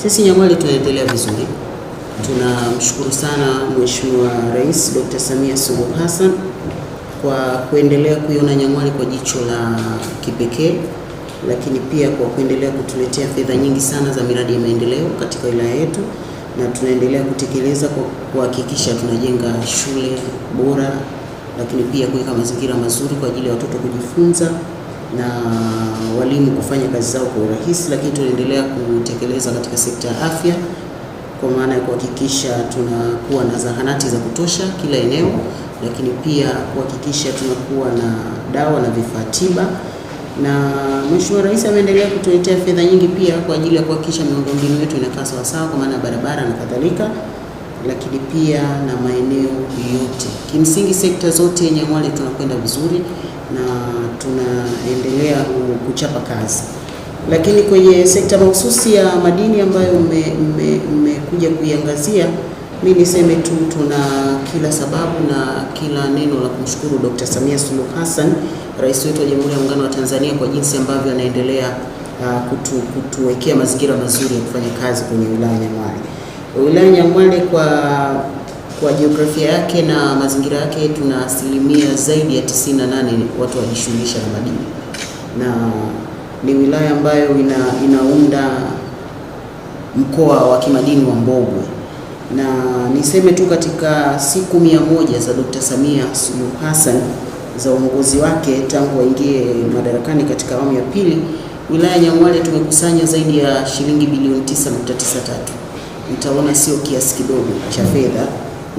Sisi Nyang'hwale tunaendelea vizuri. Tunamshukuru sana Mheshimiwa Rais Dr. Samia Suluhu Hassan kwa kuendelea kuiona Nyang'hwale kwa jicho la kipekee, lakini pia kwa kuendelea kutuletea fedha nyingi sana za miradi ya maendeleo katika wilaya yetu, na tunaendelea kutekeleza kwa kuhakikisha tunajenga shule bora, lakini pia kuweka mazingira mazuri kwa ajili ya watoto kujifunza na walimu kufanya kazi zao kwa urahisi. Lakini tunaendelea kutekeleza katika sekta ya afya kwa maana ya kuhakikisha tunakuwa na zahanati za kutosha kila eneo, lakini pia kuhakikisha tunakuwa na dawa na vifaa tiba. Na Mheshimiwa Rais ameendelea kutuletea fedha nyingi pia kwa ajili ya kuhakikisha miundombinu yetu inakaa sawa sawa kwa maana ya barabara na kadhalika, lakini pia na maeneo yote. Kimsingi sekta zote Nyang'hwale tunakwenda vizuri na tunaendelea kuchapa kazi. Lakini kwenye sekta mahususi ya madini ambayo mmekuja kuiangazia, mimi niseme tu tuna kila sababu na kila neno la kumshukuru Dr. Samia Suluhu Hassan, Rais wetu wa Jamhuri ya Muungano wa Tanzania, kwa jinsi ambavyo anaendelea kutuwekea mazingira mazuri ya kufanya kazi kwenye wilaya Nyang'hwale. Wilaya Nyang'hwale kwa jiografia yake na mazingira yake, tuna asilimia zaidi ya 98 watu wajishughulisha na madini, na ni wilaya ambayo inaunda mkoa wa kimadini wa Mbogwe. Na niseme tu katika siku 100 za Dr. Samia Suluhu Hassan za uongozi wake tangu waingie madarakani katika awamu ya pili, wilaya Nyang'hwale tumekusanya zaidi ya shilingi bilioni 9.93. Mtaona sio kiasi kidogo cha fedha,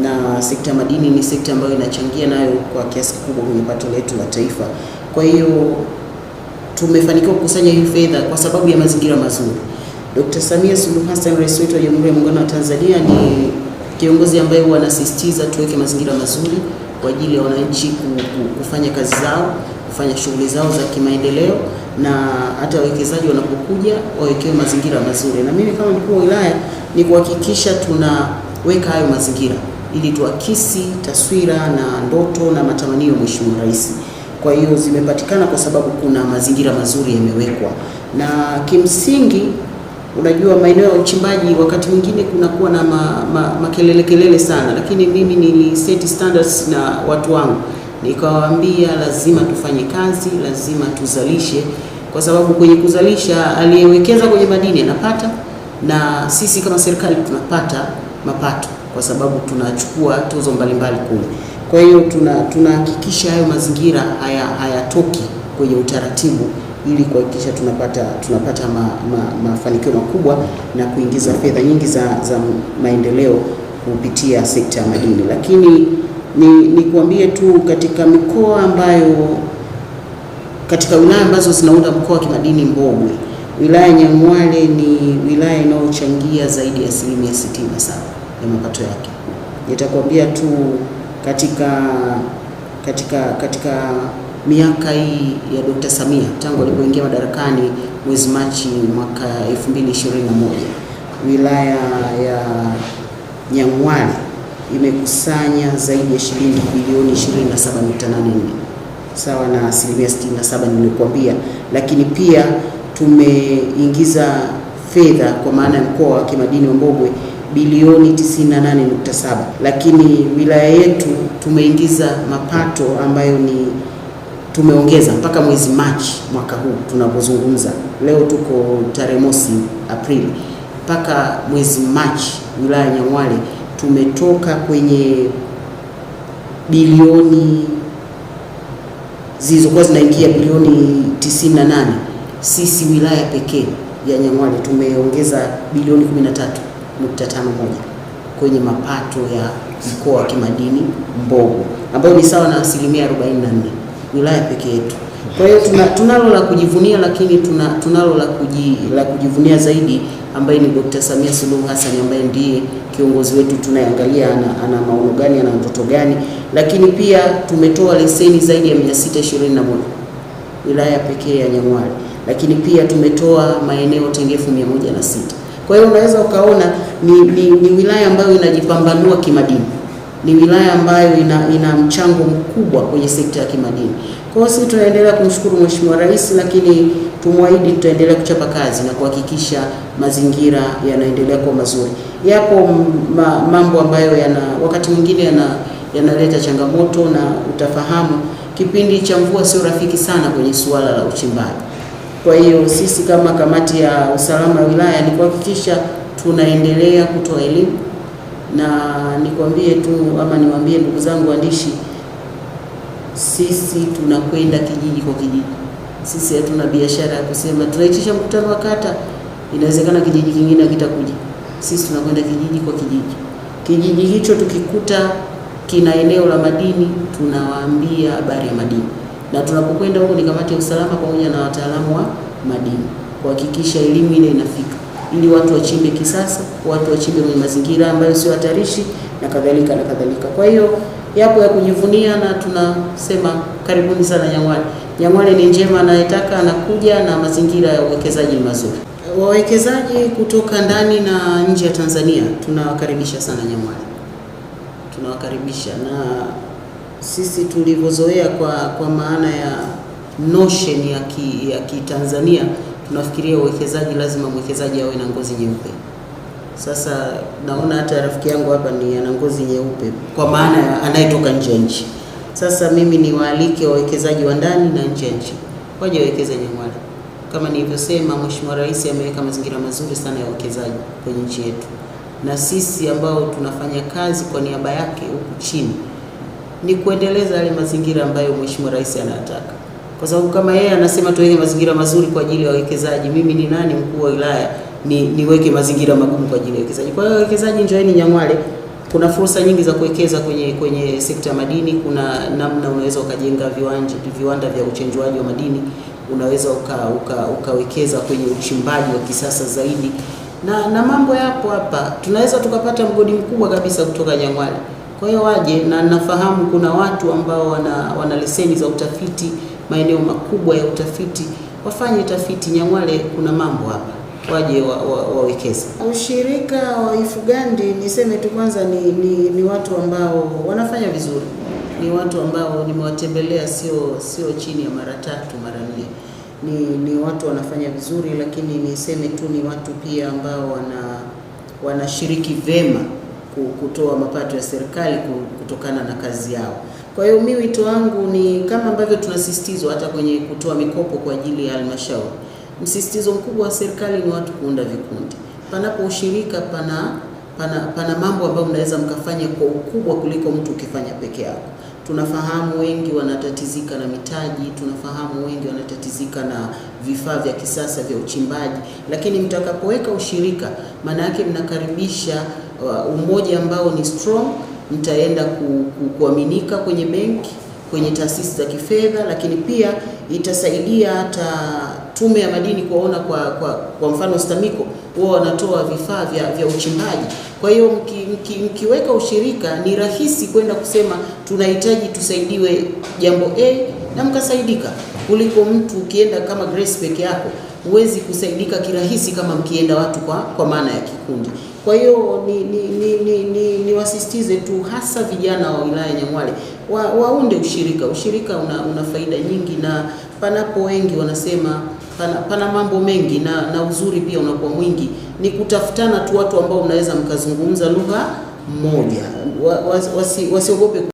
na sekta ya madini ni sekta ambayo inachangia nayo kwa kiasi kikubwa kwenye pato letu la taifa. Kwa hiyo tumefanikiwa kukusanya hii fedha kwa sababu ya mazingira mazuri. Dr. Samia Suluhu Hassan, Rais wetu wa Jamhuri ya Muungano wa Tanzania, ni kiongozi ambaye huwa anasisitiza tuweke mazingira mazuri kwa ajili ya wananchi kufanya kazi zao, kufanya shughuli zao za kimaendeleo, na hata wawekezaji wanapokuja wawekewe mazingira mazuri. Na mimi kama mkuu wa wilaya ni kuhakikisha tunaweka hayo mazingira ili tuakisi taswira na ndoto na matamanio ya Mheshimiwa Rais. Kwa hiyo zimepatikana kwa sababu kuna mazingira mazuri yamewekwa. Na kimsingi, unajua maeneo ya uchimbaji wakati mwingine kunakuwa na makelele sana, lakini mimi niliset standards na watu wangu, nikawaambia lazima tufanye kazi, lazima tuzalishe, kwa sababu kwenye kuzalisha aliyewekeza kwenye madini anapata, na sisi kama serikali tunapata mapato kwa sababu tunachukua tozo mbalimbali kule. Kwa hiyo tunahakikisha hayo mazingira hayatoki kwenye utaratibu ili kuhakikisha tunapata mafanikio makubwa na kuingiza fedha nyingi za maendeleo kupitia sekta ya madini. Lakini nikuambie tu katika mikoa ambayo, katika wilaya ambazo zinaunda mkoa wa kimadini Mbogwe, wilaya Nyang'hwale ni wilaya inayochangia zaidi ya 67% ya mapato yake. Nitakwambia tu katika miaka hii ya Dr. Samia tangu alipoingia madarakani mwezi Machi mwaka 2021, wilaya ya Nyang'hwale imekusanya zaidi ya shilingi bilioni 27.84, sawa na asilimia 67 nilikwambia. Lakini pia tumeingiza fedha kwa maana ya mkoa wa kimadini wa Mbogwe bilioni 98.7, lakini wilaya yetu tumeingiza mapato ambayo ni tumeongeza mpaka mwezi Machi mwaka huu tunapozungumza. Leo tuko tarehe mosi Aprili, mpaka mwezi Machi wilaya Nyang'hwale tumetoka kwenye bilioni zilizokuwa zinaingia bilioni 98. Sisi wilaya pekee ya Nyang'hwale tumeongeza bilioni 13.51 kwenye mapato ya mkoa wa kimadini Mbogwe, ambayo ni sawa na asilimia 44, wilaya pekee yetu. Kwa hiyo tunalo la kujivunia, lakini tunalo la kujivunia zaidi ambaye ni Dr. Samia Suluhu Hassan, ambaye ndiye kiongozi wetu. Tunaangalia ana maono gani, ana ndoto gani. Lakini pia tumetoa leseni zaidi ya 621 wilaya pekee ya Nyang'hwale, lakini pia tumetoa maeneo tengefu 106. Kwa hiyo unaweza ukaona ni wilaya ambayo inajipambanua kimadini, ni wilaya ambayo ina mchango mkubwa kwenye sekta ya kimadini. Kwa hiyo sisi tunaendelea kumshukuru Mheshimiwa Rais, lakini tumwahidi tutaendelea kuchapa kazi na kuhakikisha mazingira yanaendelea kuwa mazuri. Yapo mambo ambayo wakati mwingine yanaleta changamoto, na utafahamu kipindi cha mvua sio rafiki sana kwenye suala la uchimbaji. Kwa hiyo sisi kama kamati ya usalama wa wilaya ni kuhakikisha tunaendelea kutoa elimu, na nikwambie tu ama niwaambie ndugu zangu waandishi, sisi tunakwenda kijiji kwa kijiji. Sisi hatuna biashara ya kusema tunaitisha mkutano wa kata, inawezekana kijiji kingine hakitakuja. Sisi tunakwenda kijiji kwa kijiji. Kijiji hicho tukikuta kina eneo la madini, tunawaambia habari ya madini, na tunapokwenda huko ni kamati ya usalama pamoja na wataalamu wa madini kuhakikisha elimu ile inafika, ili watu wachimbe kisasa, watu wachimbe kwenye mazingira ambayo sio hatarishi na kadhalika na kadhalika. Kwa hiyo yapo ya kujivunia, na tunasema karibuni sana Nyang'hwale. Nyang'hwale ni njema, anayetaka anakuja, na mazingira ya uwekezaji mazuri. Wawekezaji kutoka ndani na nje ya Tanzania tunawakaribisha sana Nyang'hwale. Tunawakaribisha, na sisi tulivyozoea kwa maana ya notion ya Kitanzania, tunafikiria uwekezaji lazima mwekezaji awe na ngozi nyeupe. Sasa naona hata rafiki yangu hapa ni ana ngozi nyeupe, kwa maana ya anayetoka nje ya nchi. Sasa mimi ni waalike wawekezaji wa ndani na nje ya nchi waje wawekeze Nyang'hwale. Kama nilivyosema, Mheshimiwa Rais ameweka mazingira mazuri sana ya uwekezaji kwenye nchi yetu, na sisi ambao tunafanya kazi kwa niaba yake huku chini ni kuendeleza yale mazingira ambayo Mheshimiwa Rais anataka. Kwa sababu kama yeye anasema tuweke mazingira mazuri kwa ajili ya wawekezaji, mimi ni nani mkuu wa wilaya niweke mazingira magumu kwa ajili ya wawekezaji? Kwa hiyo wawekezaji, njoeni Nyang'hwale. Kuna fursa nyingi za kuwekeza kwenye sekta ya madini. Kuna namna unaweza ukajenga viwanda vya uchenjuaji wa madini, unaweza ukawekeza kwenye uchimbaji wa kisasa zaidi, na mambo yapo hapa. Tunaweza tukapata mgodi mkubwa kabisa kutoka Nyang'hwale. Kwa hiyo waje, na nafahamu kuna watu ambao wana leseni za utafiti, maeneo makubwa ya utafiti, wafanye tafiti Nyang'hwale. Kuna mambo hapa, waje wawekeze. Ushirika wa Ifugandi, niseme tu kwanza ni watu ambao wanafanya vizuri. Ni watu ambao nimewatembelea sio chini ya mara 3 mara 4. Ni watu wanafanya vizuri, lakini niseme tu ni watu pia ambao wanashiriki vema kutoa mapato ya serikali kutokana na kazi yao. Kwa hiyo mimi wito wangu ni kama ambavyo tunasisitizwa hata kwenye kutoa mikopo kwa ajili ya halmashauri. Msisitizo mkubwa wa serikali ni watu kuunda vikundi. Panapo ushirika pana mambo ambayo mnaweza mkafanya kwa ukubwa kuliko mtu ukifanya peke yako. Tunafahamu wengi wanatatizika na mitaji, tunafahamu wengi wanatatizika na vifaa vya kisasa vya uchimbaji, lakini mtakapoweka ushirika, maana yake mnakaribisha umoja ambao ni strong. Mtaenda kuaminika kwenye benki, kwenye taasisi za kifedha, lakini pia itasaidia hata Tume ya Madini kuona kwa mfano STAMICO wao wanatoa vifaa vya uchimbaji. Kwa hiyo mkiweka ushirika ni rahisi kwenda kusema tunahitaji tusaidiwe jambo A na mkasaidika, kuliko mtu ukienda kama Grace peke yako huwezi kusaidika kirahisi kama mkienda watu kwa maana ya kikundi. Kwa hiyo ni wasisitize tu hasa vijana wa wilaya Nyang'hwale waunde ushirika. Ushirika una faida nyingi, na panapo wengi wanasema pana mambo mengi, na uzuri pia unakuwa mwingi. Ni kutafutana tu watu ambao mnaweza mkazungumza lugha moja, wasiogope